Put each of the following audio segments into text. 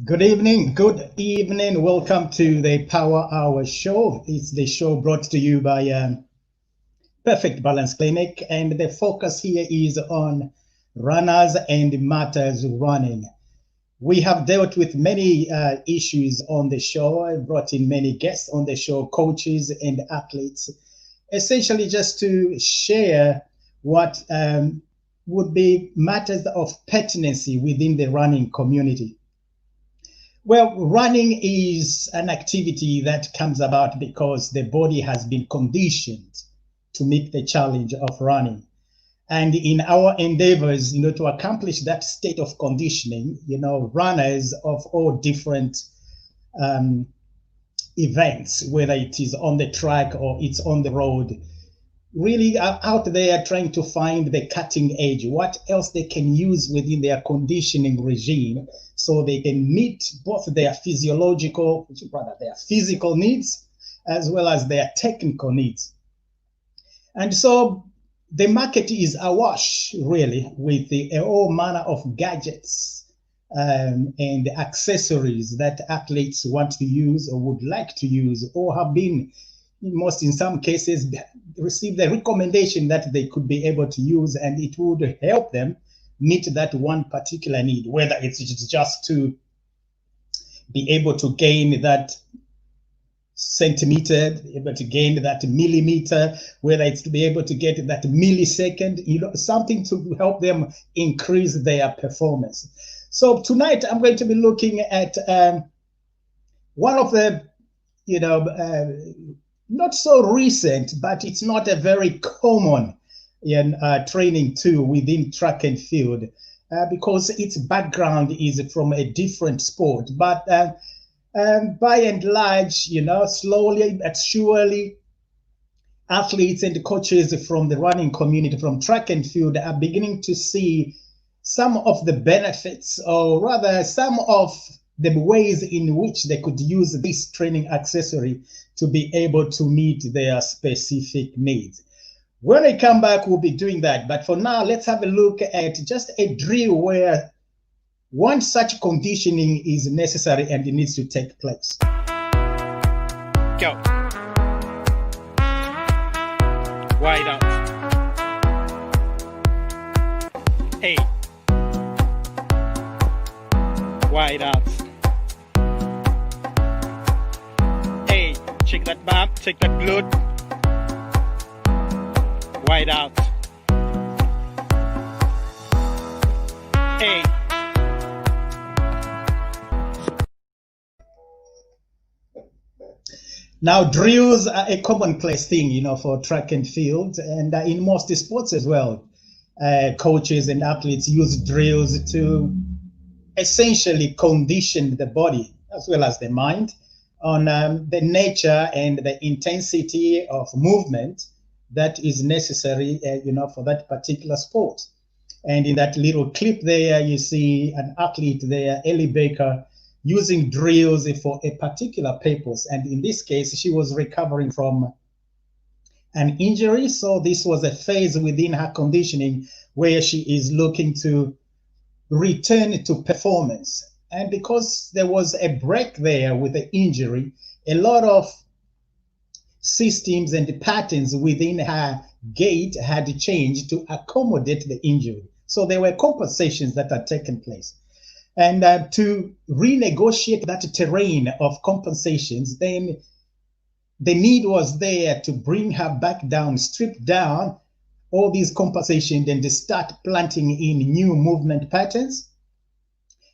Good evening. Good evening. Welcome to the Power Hour show. It's the show brought to you by Perfect Balance Clinic, and the focus here is on runners and matters running. We have dealt with many issues on the show. I brought in many guests on the show, coaches and athletes, essentially just to share what would be matters of pertinency within the running community. Well, running is an activity that comes about because the body has been conditioned to meet the challenge of running. And in our endeavors, to accomplish that state of conditioning, runners of all different events, whether it is on the track or it's on the road, really are out there trying to find the cutting edge, what else they can use within their conditioning regime so they can meet both their physical needs as well as their technical needs. And so the market is awash, really, with all manner of gadgets and accessories that athletes want to use or would like to use, or have been, in some cases, receive the recommendation that they could be able to use, and it would help them meet that one particular need, whether it's just to be able to gain that centimeter, able to gain that millimeter, whether it's to be able to get that millisecond, something to help them increase their performance. So tonight I'm going to be looking at one of the, not so recent, but it's not a very common training tool within track and field because its background is from a different sport. But by and large, slowly but surely, athletes and coaches from the running community, from track and field, are beginning to see some of the benefits, or rather some of the ways in which they could use this training accessory to be able to meet their specific needs. When I come back, we'll be doing that. But for now, let's have a look at just a drill where one such conditioning is necessary and it needs to take place. Go. Wide out. Hey. Wide out. Hey, check that bump, check that glute. Wide out. Hey. Now, drills are a commonplace thing, for track and field, and in most sports as well. Coaches and athletes use drills to essentially condition the body as well as the mind on the nature and the intensity of movement that is necessary, for that particular sport. And in that little clip there, you see an athlete there, Ellie Baker, using drills for a particular purpose. And in this case, she was recovering from an injury. So this was a phase within her conditioning where she is looking to return to performance. And because there was a break there with the injury, a lot of systems and patterns within her gait had changed to accommodate the injury. So there were compensations that had taken place. And to renegotiate that terrain of compensations, then the need was there to bring her back down, strip down all these compensations and to start planting in new movement patterns.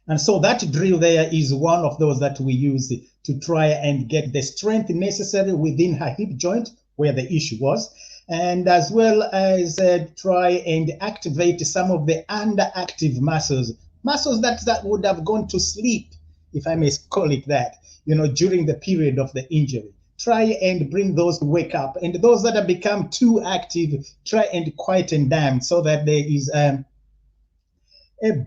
And so that drill there is one of those that we use to try and get the strength necessary within her hip joint where the issue was, and as well as try and activate some of the underactive muscles that would have gone to sleep, if I may call it that, during the period of the injury. Try and bring those to wake up, and those that have become too active, try and quieten them so that there is a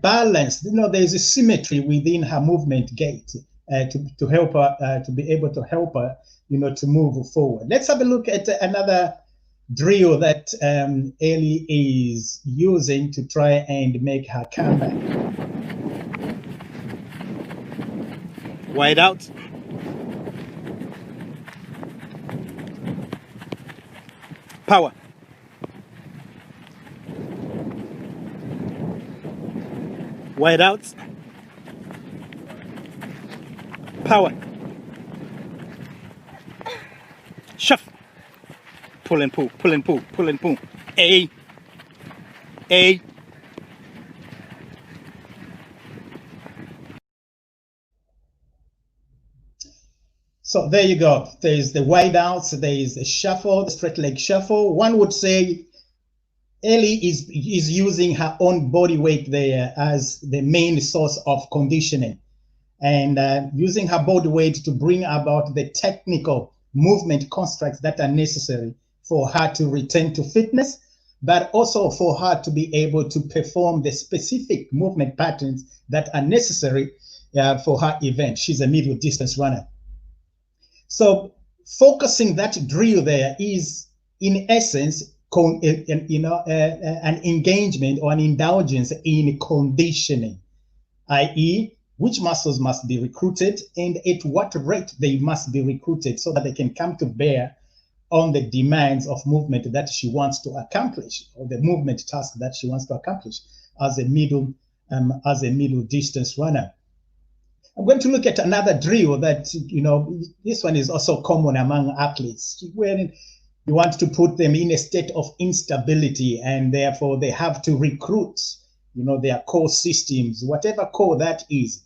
balance. There's a symmetry within her movement gait to help her to be able to help her, to move forward. Let's have a look at another drill that Ellie is using to try and make her comeback. Wide out. Power. Wide out. Power. Shuffle. Pull and pull, pull and pull, pull and pull. A. A. So there you go. There's the wide outs, there is the shuffle, the straight leg shuffle. One would say Ellie is using her own body weight there as the main source of conditioning, and using her body weight to bring about the technical movement constructs that are necessary for her to return to fitness, but also for her to be able to perform the specific movement patterns that are necessary for her event. She's a middle distance runner. So focusing that drill there is, in essence, an engagement or an indulgence in conditioning, i.e., which muscles must be recruited and at what rate they must be recruited so that they can come to bear on the demands of movement that she wants to accomplish, or the movement task that she wants to accomplish as a middle distance runner. I'm going to look at another drill that, this one is also common among athletes, when you want to put them in a state of instability and therefore they have to recruit, their core systems, whatever core that is,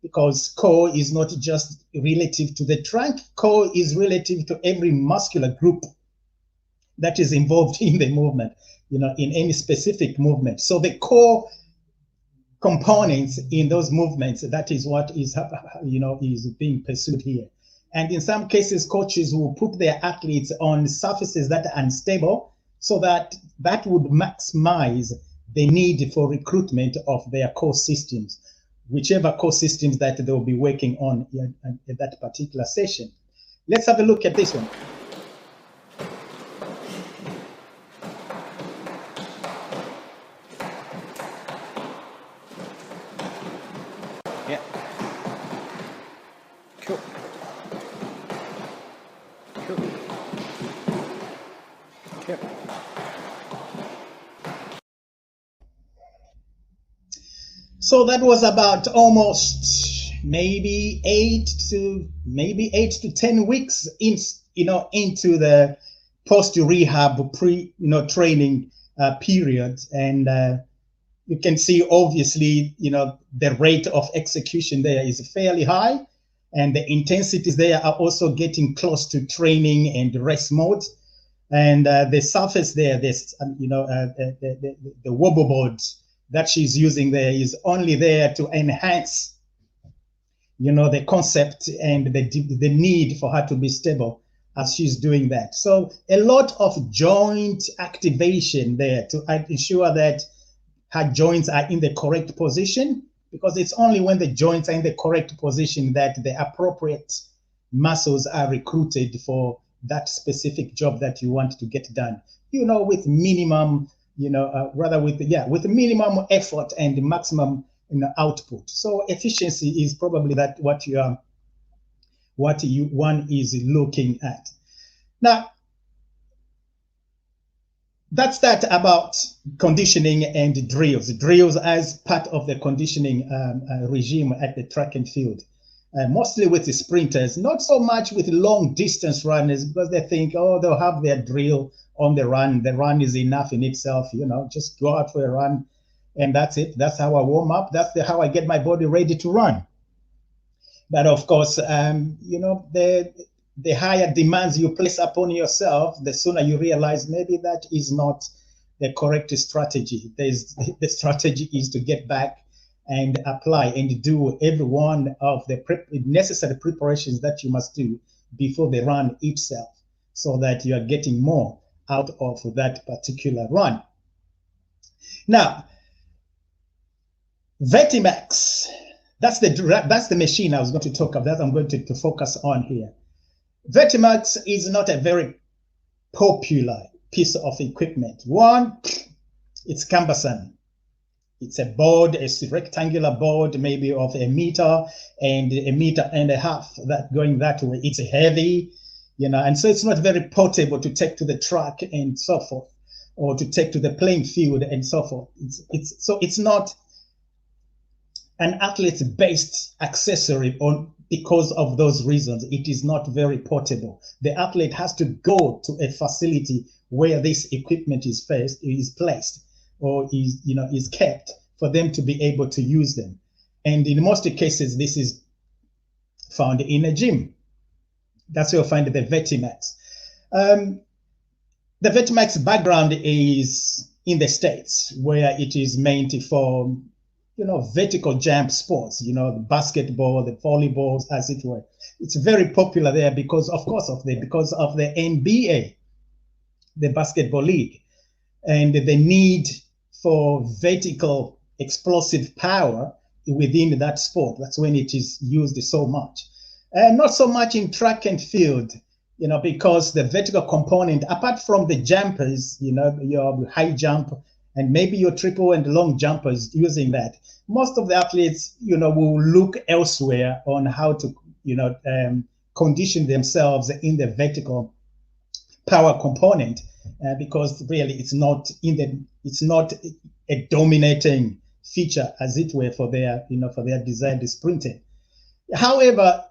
because core is not just relative to the trunk, core is relative to every muscular group that is involved in the movement, in any specific movement. So the core components in those movements, that is what is being pursued here. And in some cases, coaches will put their athletes on surfaces that are unstable, so that would maximize the need for recruitment of their core systems, whichever core systems that they'll be working on in that particular session. Let's have a look at this one. Yeah. Cool. Cool. Cool. So that was about almost maybe 8 to 10 weeks into the post-rehab training period, and you can see obviously the rate of execution there is fairly high, and the intensities there are also getting close to training and rest mode. And the surface there, this the wobble board that she's using there is only there to enhance the concept and the need for her to be stable as she's doing that. So a lot of joint activation there to ensure that her joints are in the correct position, because it's only when the joints are in the correct position that the appropriate muscles are recruited for that specific job that you want to get done, with minimum, with minimum effort and maximum output. So efficiency is probably what one is looking at. Now, that's that about conditioning and drills as part of the conditioning regime at the track and field. Mostly with the sprinters, not so much with long distance runners, because they think, they'll have their drill on the run. The run is enough in itself, just go out for a run and that's it. That's how I warm up. That's how I get my body ready to run. But of course, the higher demands you place upon yourself, the sooner you realize maybe that is not the correct strategy. The strategy is to get back and apply and do every one of the necessary preparations that you must do before the run itself, so that you are getting more out of that particular run. Now, Vertimax, that's the machine I was going to talk about, that I'm going to focus on here. Vertimax is not a very popular piece of equipment. One, it's cumbersome. It's a board, a rectangular board, maybe of 1 meter and 1.5 meters that going that way. It's heavy, and so it's not very portable to take to the track and so forth, or to take to the playing field and so forth. It's not an athlete-based accessory because of those reasons. It is not very portable. The athlete has to go to a facility where this equipment is placed or is kept for them to be able to use them. And in most cases, this is found in a gym. That's where you'll find the Vertimax. The Vertimax background is in the States, where it is meant for vertical jump sports, the basketball, the volleyballs, as it were. It's very popular there because of the NBA, the basketball league, and the need for vertical explosive power within that sport. That's when it is used so much. And not so much in track and field, because the vertical component, apart from the jumpers, your high jump and maybe your triple and long jumpers using that, most of the athletes, will look elsewhere on how to, condition themselves in the vertical power component, because really it's not a dominating feature, as it were, for their desired sprinting. However,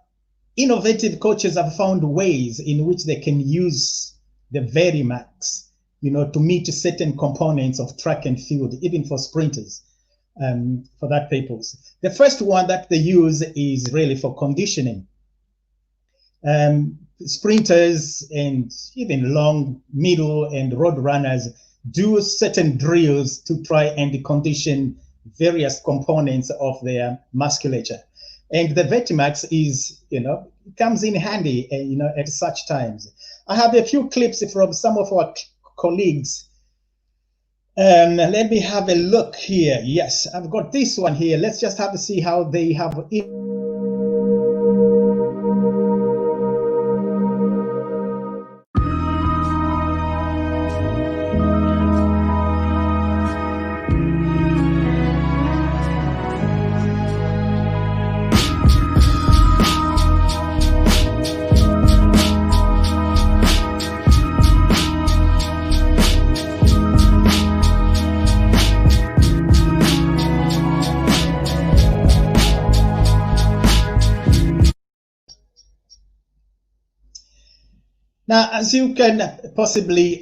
innovative coaches have found ways in which they can use the Vertimax, to meet certain components of track and field, even for sprinters, for that purpose. The first one that they use is really for conditioning. Sprinters and even long, middle, and road runners do certain drills to try and condition various components of their musculature. And the Vertimax comes in handy, at such times. I have a few clips from some of our colleagues. Let me have a look here. Yes, I've got this one here. Let's just have to see how they have it. Now, as you can possibly,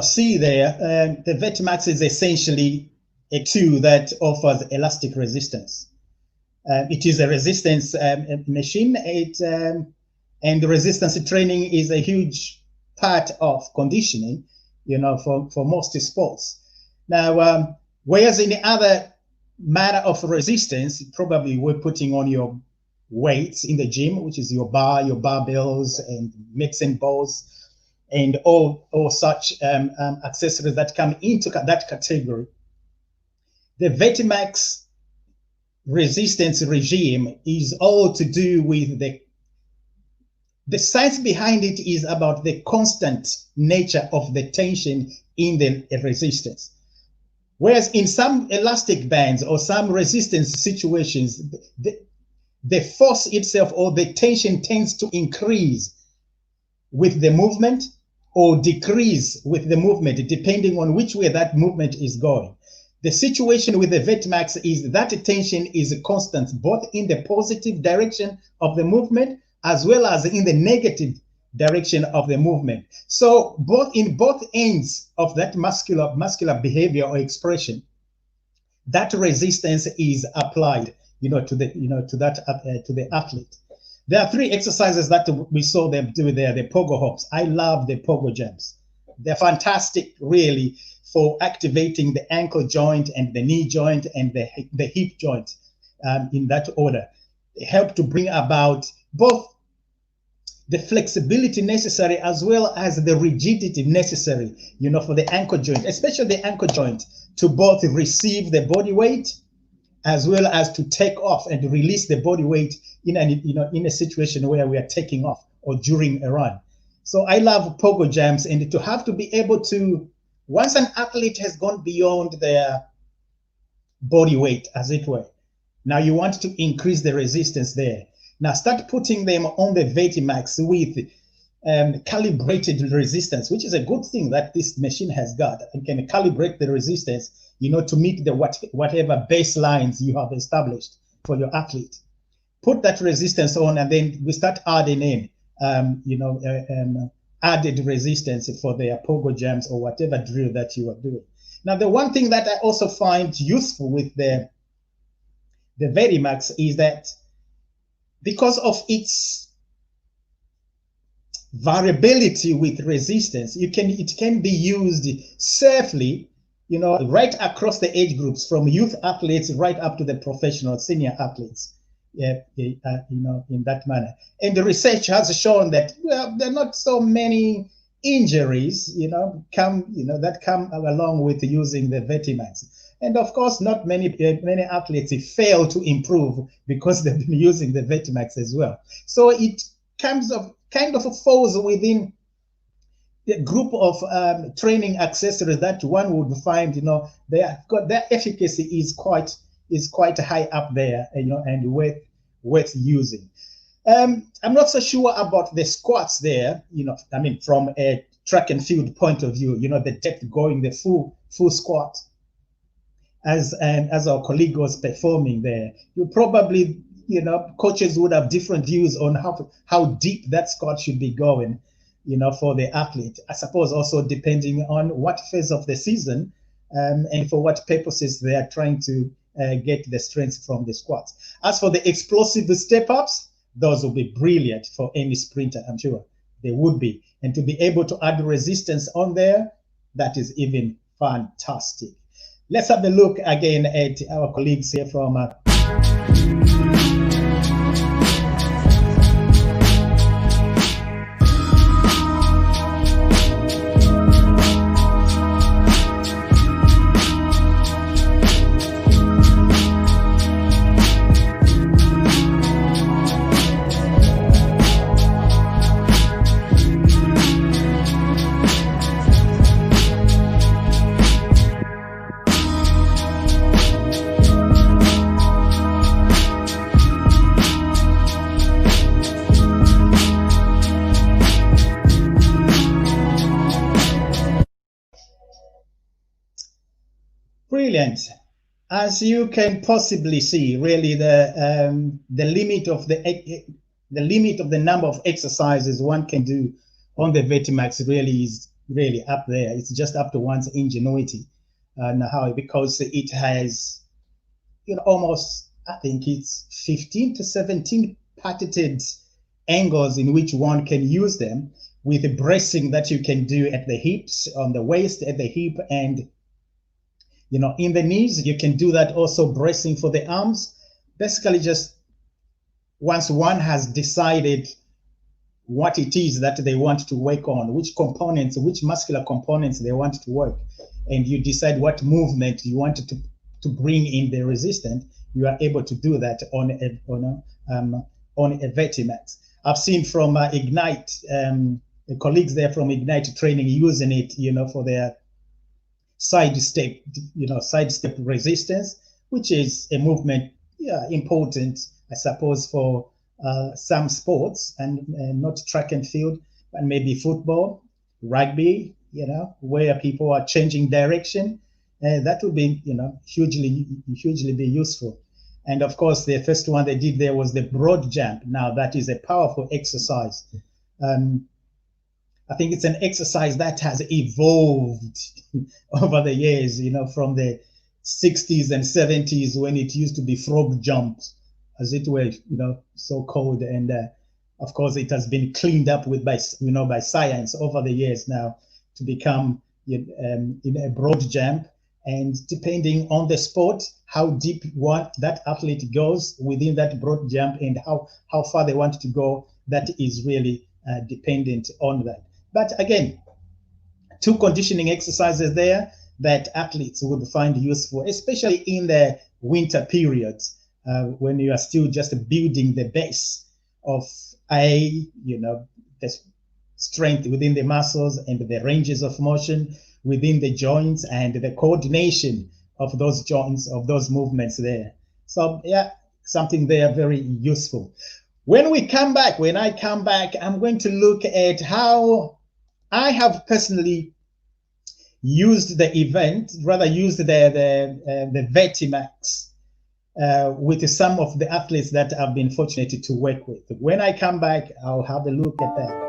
see there, the Vertimax is essentially a tool that offers elastic resistance. It is a resistance machine, and the resistance training is a huge part of conditioning, for most sports. Now, whereas in the other manner of resistance, probably we're putting on your weights in the gym, which is your barbells and mixing balls and all such accessories that come into that category. The Vertimax resistance regime is all to do with the science behind it is about the constant nature of the tension in the resistance. Whereas in some elastic bands or some resistance situations, the force itself or the tension tends to increase with the movement or decrease with the movement, depending on which way that movement is going. The situation with the Vertimax is that tension is constant, both in the positive direction of the movement as well as in the negative direction of the movement. So in both ends of that muscular behavior or expression, that resistance is applied to the athlete. There are 3 exercises that we saw them do there. The pogo hops. I love the pogo jumps. They're fantastic, really, for activating the ankle joint and the knee joint and the hip joint, in that order. They help to bring about both the flexibility necessary as well as the rigidity necessary, for the ankle joint, especially the ankle joint, to both receive the body weight as well as to take off and release the body weight in a situation where we are taking off or during a run. So I love pogo jumps, and to have to be able to, once an athlete has gone beyond their body weight, as it were. Now you want to increase the resistance there. Now start putting them on the Vertimax with calibrated resistance, which is a good thing that this machine has got. It can calibrate the resistance, to meet the whatever baselines you have established for your athlete. Put that resistance on, and then we start adding in, added resistance for their pogo jumps or whatever drill that you are doing. Now, the one thing that I also find useful with the Verimax is that because of its variability with resistance, it can be used safely, right across the age groups, from youth athletes right up to the professional senior athletes. In that manner. And the research has shown that, well, there are not so many injuries, that come along with using the Vertimax. And of course, not many athletes fail to improve because they've been using the Vertimax as well. So it kind of falls within the group of training accessories that one would find, their efficacy is quite high up there, and worth using. I'm not so sure about the squats there, from a track and field point of view, the depth going the full squat as our colleague was performing there. You probably, coaches would have different views on how deep that squat should be going, for the athlete. I suppose also depending on what phase of the season and for what purposes they are trying to get the strength from the squats. As for the explosive step-ups, those will be brilliant for any sprinter, I'm sure they would be. And to be able to add resistance on there, that is even fantastic. Let's have a look again at our colleagues here from brilliant. As you can possibly see, really the limit of the number of exercises one can do on the Vertimax really is up there. It's just up to one's ingenuity, because it has, almost, I think it's 15 to 17 patented angles in which one can use them, with the bracing that you can do at the hips, on the waist, at the hip, and in the knees. You can do that also, bracing for the arms. Basically, just once one has decided what it is that they want to work on, which muscular components they want to work, and you decide what movement you want to bring in the resistance, you are able to do that on a Vertimax. I've seen from Ignite, the colleagues there from Ignite Training using it, for their side step resistance, which is a movement, important, I suppose, for some sports, and not track and field, but maybe football, rugby, where people are changing direction. That would be, hugely be useful. And of course, the first one they did there was the broad jump. Now that is a powerful exercise. I think it's an exercise that has evolved over the years, from the 60s and 70s, when it used to be frog jumps, as it were, so called. And of course, it has been cleaned up by science over the years now to become a broad jump. And depending on the sport, how deep that athlete goes within that broad jump, and how far they want to go, that is really dependent on that. But again, 2 conditioning exercises there that athletes would find useful, especially in the winter periods, when you are still just building the base of the strength within the muscles, and the ranges of motion within the joints, and the coordination of those joints, of those movements there. So yeah, something there very useful. When I come back, I'm going to look at how I have personally used the Vertimax with some of the athletes that I've been fortunate to work with. When I come back, I'll have a look at that.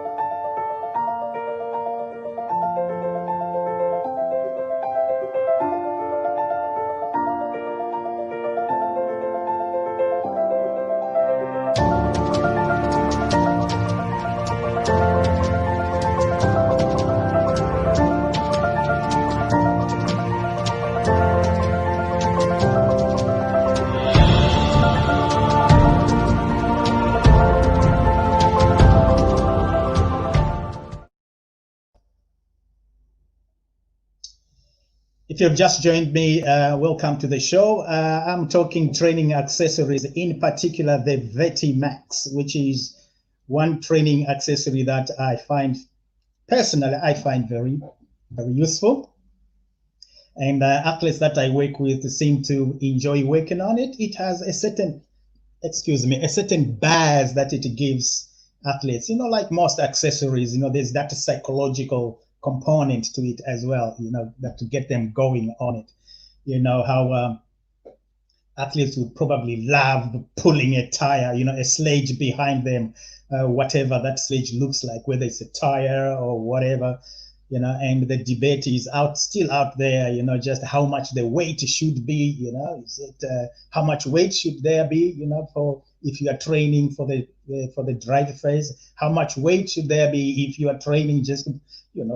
If you've just joined me, welcome to the show. I'm talking training accessories, in particular the Vertimax, which is one training accessory that I find very, very useful. And athletes that I work with seem to enjoy working on it. It has a certain buzz that it gives athletes, like most accessories, there's that psychological component to it as well, that to get them going on it. How athletes would probably love pulling a tire, a sledge behind them, whatever that sledge looks like, whether it's a tire or whatever, and the debate is still out there, just how much the weight should be, is it, how much weight should there be, for if you are training for the drive phase, how much weight should there be if you are training just,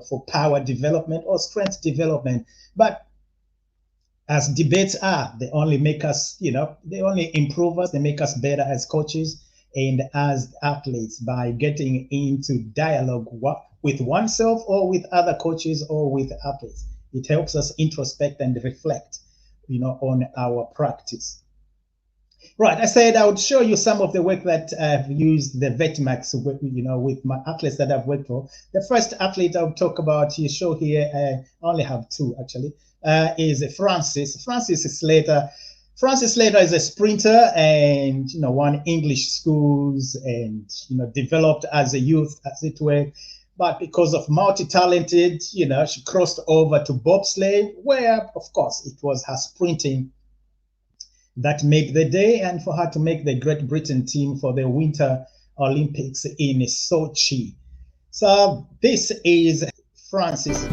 for power development or strength development. But as debates are, they only make us, they only improve us, they make us better as coaches and as athletes by getting into dialogue with oneself or with other coaches or with athletes. It helps us introspect and reflect, on our practice. Right, I said I would show you some of the work that I've used the Vertimax with my athletes that I've worked for. The first athlete I'll talk about, you show here, I only have two actually, is Francis Slater. Francis Slater is a sprinter and, won English schools and, developed as a youth, as it were. But because of multi-talented, she crossed over to bobsleigh, where, of course, it was her sprinting that made the day, and for her to make the Great Britain team for the Winter Olympics in Sochi. So this is Francis.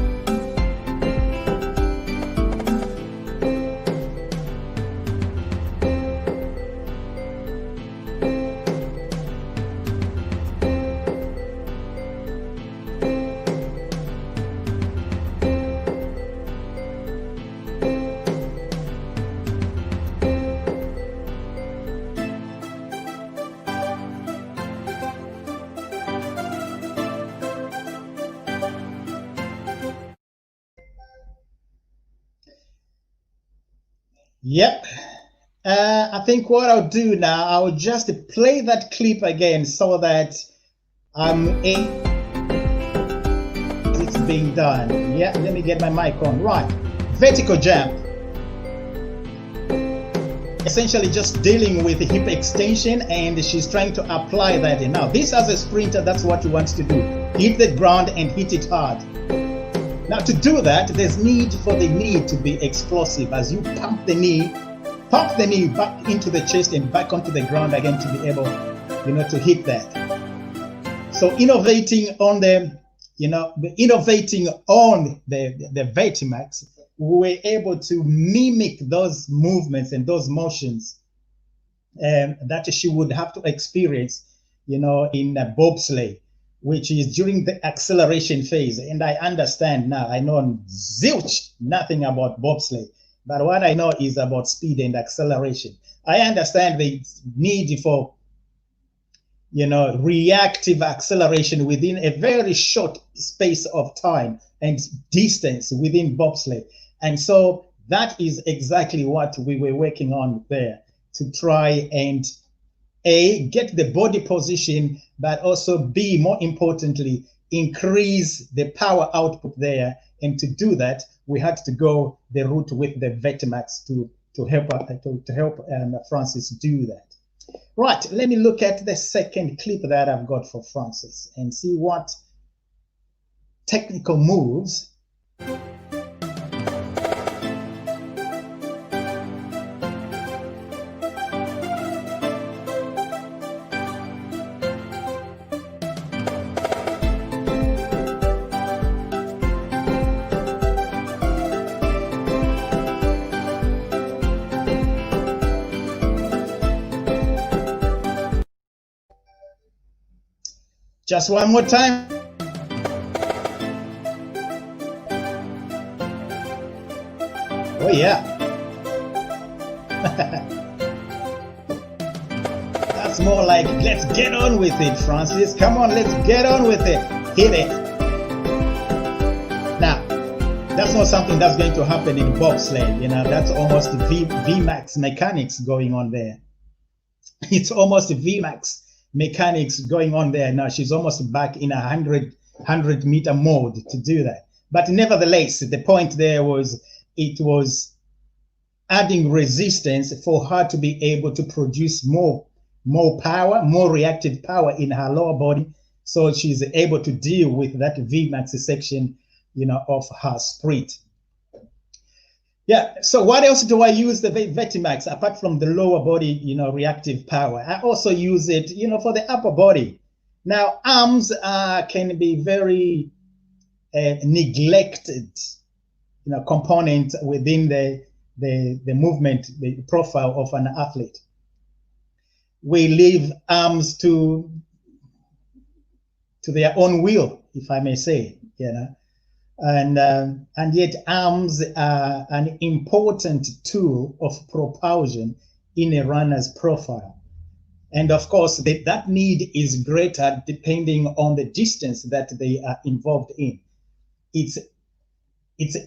Yep. I think what I'll do now, I'll just play that clip again so that it's being done. Yeah, let me get my mic on. Right. Vertical jump. Essentially just dealing with hip extension, and she's trying to apply that in. Now, this as a sprinter, that's what you want to do. Hit the ground and hit it hard. Now, to do that, there's need for the knee to be explosive as you pump the knee back into the chest and back onto the ground again to be able, to hit that. So innovating on the Vertimax, we were able to mimic those movements and those motions that she would have to experience, in a bobsleigh, which is during the acceleration phase. And I understand now, I know zilch nothing about bobsleigh, but what I know is about speed and acceleration. I understand the need for, reactive acceleration within a very short space of time and distance within bobsleigh. And so that is exactly what we were working on there, to try and get the body position, but also B, more importantly, increase the power output there. And to do that, we had to go the route with the Vetimax to help Francis do that. Right, let me look at the second clip that I've got for Francis and see what technical moves just one more time. Oh yeah. That's more like, let's get on with it, Francis. Come on, let's get on with it. Hit it. Now, that's not something that's going to happen in bobsleigh. You know, that's almost VMAX mechanics going on there. It's almost VMAX mechanics going on there. Now she's almost back in 100 meter mode to do that. But nevertheless, the point there was it was adding resistance for her to be able to produce more power, more reactive power in her lower body, so she's able to deal with that Vmax section, you know, of her sprint. Yeah, so what else do I use the Vetimax apart from the lower body, you know, reactive power? I also use it, you know, for the upper body. Now, arms can be very neglected, you know, component within the movement, the profile of an athlete. We leave arms to their own will, if I may say, you know. And yet arms are an important tool of propulsion in a runner's profile. And of course, that need is greater depending on the distance that they are involved in. It's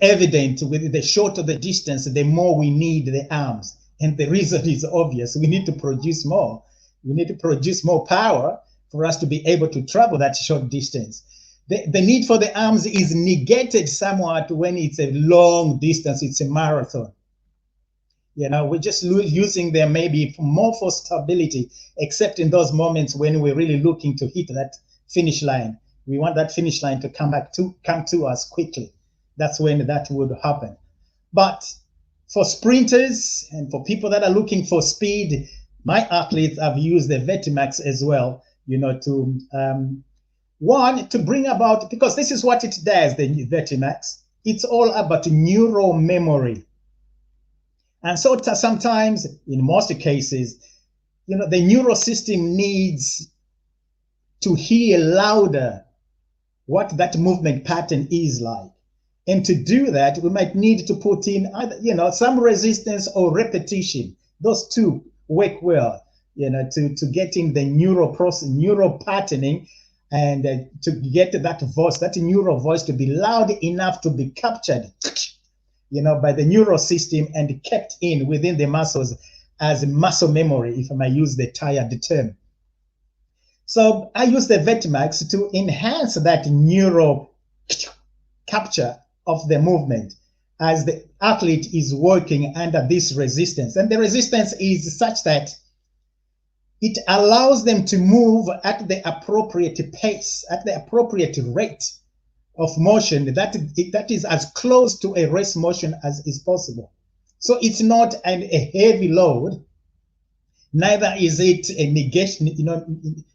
evident with the shorter the distance, the more we need the arms. And the reason is obvious. We need to produce more. We need to produce more power for us to be able to travel that short distance. The need for the arms is negated somewhat when it's a long distance, it's a marathon. You know, we're just using them maybe more for stability, except in those moments when we're really looking to hit that finish line. We want that finish line to come to us quickly. That's when that would happen. But for sprinters and for people that are looking for speed, my athletes have used the Vetimax as well, you know, to one, to bring about, because this is what it does, the Vetimax. It's all about neural memory. And so sometimes, in most cases, you know, the neural system needs to hear louder what that movement pattern is like. And to do that, we might need to put in either, you know, some resistance or repetition. Those two work well, you know, to get in the neural process, neural patterning, and to get that voice, that neural voice to be loud enough to be captured, you know, by the neural system and kept in within the muscles as muscle memory, if I may use the tired term. So I use the Vetimax to enhance that neural capture of the movement as the athlete is working under this resistance. And the resistance is such that it allows them to move at the appropriate pace, at the appropriate rate of motion that is as close to a race motion as is possible. So it's not a heavy load, neither is it a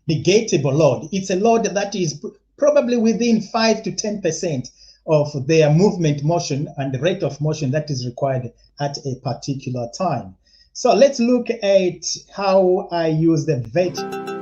negatable load. It's a load that is probably within 5 to 10% of their movement motion and the rate of motion that is required at a particular time. So let's look at how I use the Vetimax.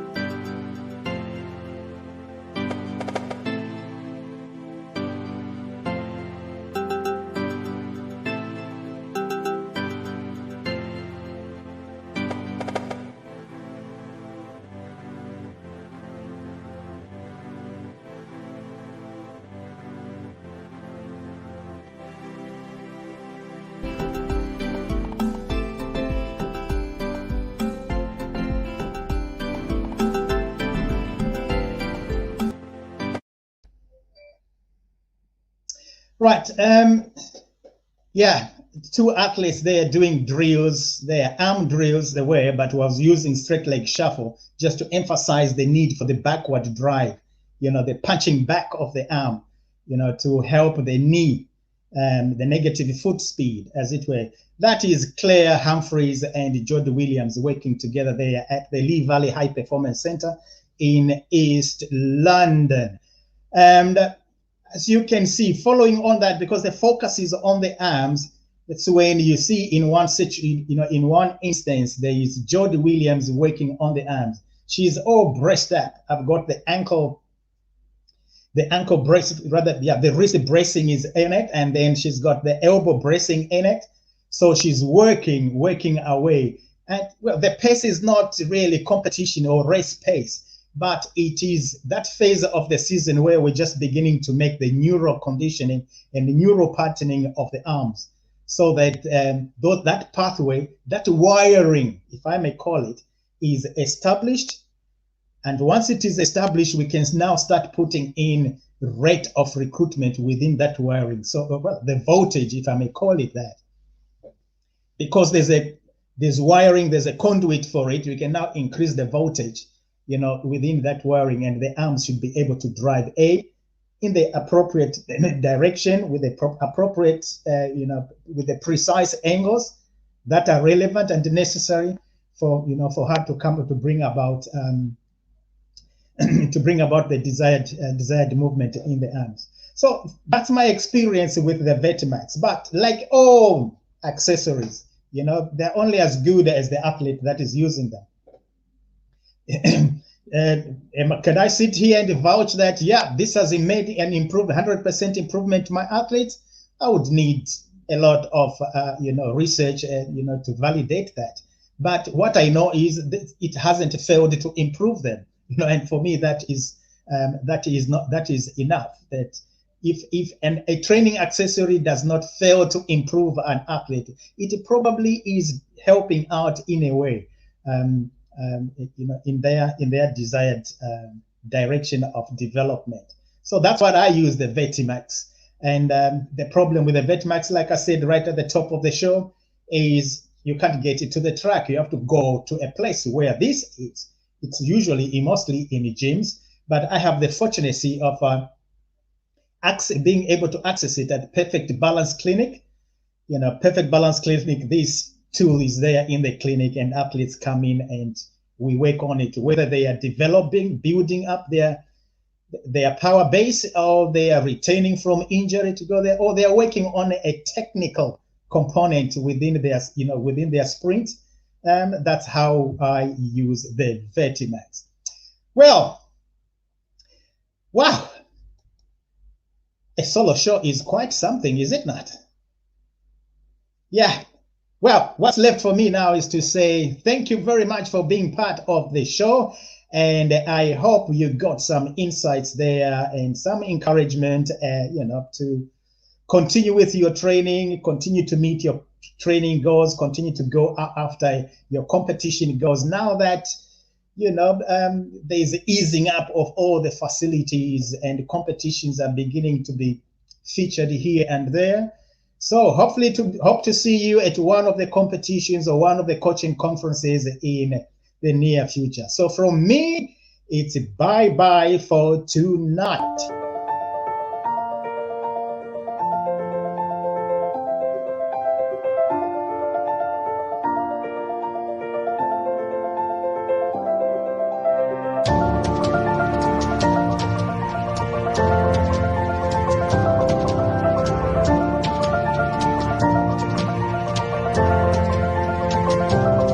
Right. Yeah, two athletes there doing drills, their arm drills they were, but was using straight leg shuffle just to emphasize the need for the backward drive, the punching back of the arm, to help the knee, the negative foot speed, as it were. That is Claire Humphreys and Jody Williams working together there at the Lee Valley High Performance Center in East London. And as you can see, following on that, because the focus is on the arms, that's when you see in one in one instance, there is Jody Williams working on the arms. She's all braced up. I've got the ankle brace, rather, yeah, the wrist bracing is in it, and then she's got the elbow bracing in it. So she's working away. And well, the pace is not really competition or race pace, but it is that phase of the season where we're just beginning to make the neural conditioning and the neural patterning of the arms, so that that pathway, that wiring, if I may call it, is established. And once it is established, we can now start putting in rate of recruitment within that wiring. So well, the voltage, if I may call it that, because there's wiring, there's a conduit for it, we can now increase the voltage, within that wiring, and the arms should be able to drive in the appropriate direction with the appropriate, with the precise angles that are relevant and necessary for her to come to bring about the desired movement in the arms. So that's my experience with the Vertimax. But like all accessories, they're only as good as the athlete that is using them. Can I sit here and vouch that, yeah, this has made an improved 100% improvement to my athletes? I would need a lot of research to validate that. But what I know is that it hasn't failed to improve them. And for me, that is enough. That if a training accessory does not fail to improve an athlete, it probably is helping out in a way, in their desired direction of development. So that's what I use the Vertimax. And the problem with the Vertimax, like I said right at the top of the show, is you can't get it to the track. You have to go to a place where this is. It's usually mostly in the gyms, but I have the fortunacy of being able to access it at the Perfect Balance Clinic. Perfect Balance Clinic, this tool is there in the clinic, and athletes come in and we work on it, whether they are building up their power base, or they are retaining from injury to go there, or they are working on a technical component within their sprint. That's how I use the Vertimax. Well, wow, a solo show is quite something, is it not? Yeah. Well, what's left for me now is to say thank you very much for being part of the show. And I hope you got some insights there and some encouragement, to continue with your training, continue to meet your training goals, continue to go after your competition goals. Now that, there's easing up of all the facilities and competitions are beginning to be featured here and there. So hope to see you at one of the competitions or one of the coaching conferences in the near future. So from me, it's bye-bye for tonight.